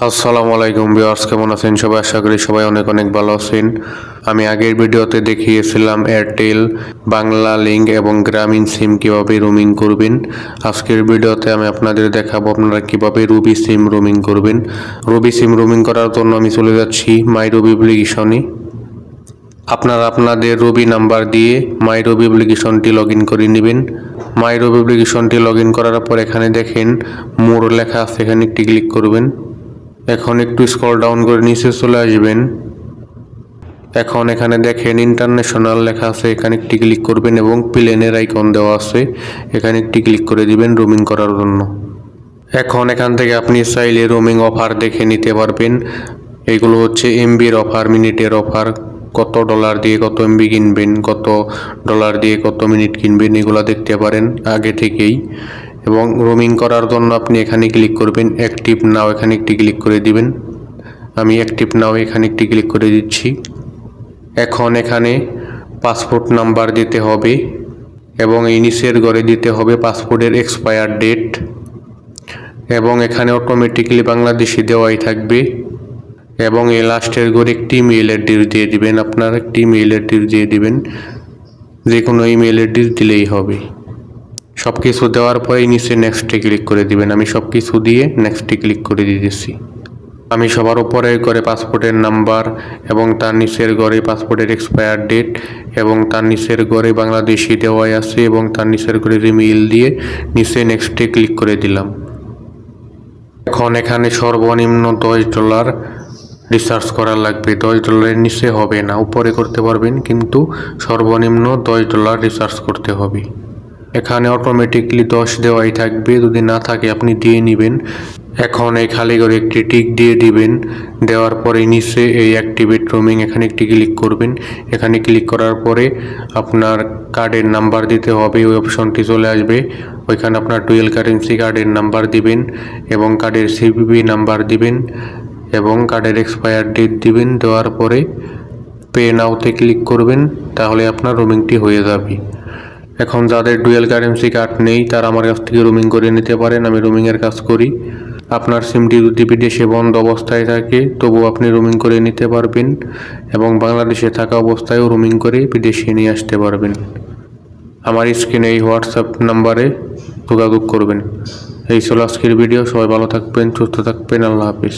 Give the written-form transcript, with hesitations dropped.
আসসালামু আলাইকুম ভিউয়ার্স, কেমন আছেন সবাই? আশা করি সবাই অনেক অনেক ভালো আছেন। আমি আগের ভিডিওতে দেখিয়েছিলাম এয়ারটেল, বাংলা লিংক এবং গ্রামীণ সিম কিভাবে রোমিং করবেন। আজকের ভিডিওতে আমি আপনাদের দেখাবো আপনারা কিভাবে রবি সিম রোমিং করবেন। রবি সিম রোমিং করার জন্য আমি চলে যাচ্ছি মাই রবি অ্যাপ্লিকেশনে। আপনারা আপনাদের রবি নাম্বার দিয়ে মাই রবি অ্যাপ্লিকেশনটি লগ ইন করে নেবেন। মাই রবি অ্যাপ্লিকেশনটি লগ ইন করার পর এখানে দেখেন মোর লেখা আছে, এখানে একটি ক্লিক করবেন। এখন একটু স্ক্রল ডাউন করে নিচে চলে আসবেন। এখন এখানে দেখেন ইন্টারন্যাশনাল লেখা আছে, এখানে একটি ক্লিক করবেন এবং প্লেনের আইকন দেওয়া আছে, এখানে একটি ক্লিক করে দিবেন রোমিং করার জন্য। এখন এখান থেকে আপনি চাইলে রোমিং অফার দেখে নিতে পারবেন। এগুলো হচ্ছে এমবির অফার, মিনিটের অফার, কত ডলার দিয়ে কত এমবি কিনবেন, কত ডলার দিয়ে কত মিনিট কিনবেন, এগুলো দেখতে পারেন আগে থেকেই। এবং রোমিং করার জন্য আপনি এখানে ক্লিক করবেন অ্যাক্টিভ নাও, এখানে একটি ক্লিক করে দিবেন। আমি অ্যাক্টিভ নাও এখানে একটি ক্লিক করে দিচ্ছি। এখন এখানে পাসপোর্ট নাম্বার দিতে হবে এবং এই নিচের ঘরে দিতে হবে পাসপোর্টের এক্সপায়ার ডেট, এবং এখানে অটোমেটিক্যালি বাংলাদেশি দেওয়াই থাকবে। এবং এই লাস্টের ঘরে একটি ইমেল অ্যাড্রেস দিয়ে দিবেন, আপনার একটি ইমেল অ্যাড্রেস দিয়ে দিবেন, যে কোনো ইমেল অ্যাড্রেস দিলেই হবে। সব কিছু দেওয়ার পরে নিচে নেক্সটে ক্লিক করে দিবেন। আমি সব কিছু দিয়ে নেক্সটে ক্লিক করে দিয়েছি। আমি সবার উপরে করে পাসপোর্টের নাম্বার এবং তার নিচের ঘরে পাসপোর্টের এক্সপায়ার ডেট এবং তার নিচের ঘরে বাংলাদেশি দেওয়াই আছে এবং তার নিচের ঘরে ইমেল দিয়ে নিচে নেক্সটে ক্লিক করে দিলাম। এখন এখানে সর্বনিম্ন $10 রিচার্জ করা লাগবে। $10 নিচে হবে না, উপরে করতে পারবেন কিন্তু সর্বনিম্ন $10 রিচার্জ করতে হবে। এখানে অটোমেটিকলি 10 দেওয়াই থাকবে, যদি না থাকে আপনি দিয়ে নেবেন। এখন এই খালি করে একটি টিক দিয়ে দিবেন। দেওয়ার পরে নিচে এই অ্যাক্টিভেট রোমিং এখানে একটি ক্লিক করবেন। এখানে ক্লিক করার পরে আপনার কার্ডের নাম্বার দিতে হবে, ওই অপশনটি চলে আসবে। ওইখানে আপনার ডুয়েল কারেন্সি কার্ডের নাম্বার দিবেন এবং কার্ডের সিভিভি নাম্বার দিবেন এবং কার্ডের এক্সপায়ার ডেট দিবেন। দেওয়ার পরে পে নাওতে ক্লিক করবেন, তাহলে আপনার রোমিংটি হয়ে যাবে। এখন যাদের ডুয়েল কারেন্সি কার্ড নেই তারা আমার কাছ থেকে রোমিং করে নিতে পারেন, আমি রোমিংয়ের কাজ করি। আপনার সিমটি যদি বিদেশে বন্ধ অবস্থায় থাকে তবুও আপনি রোমিং করে নিতে পারবেন এবং বাংলাদেশে থাকা অবস্থায়ও রোমিং করে বিদেশে নিয়ে আসতে পারবেন। আমার স্ক্রিনে এই হোয়াটসঅ্যাপ নাম্বারে যোগাযোগ করবেন। এই ছিল আজকের ভিডিও। সবাই ভালো থাকবেন, সুস্থ থাকবেন। আল্লাহ হাফিজ।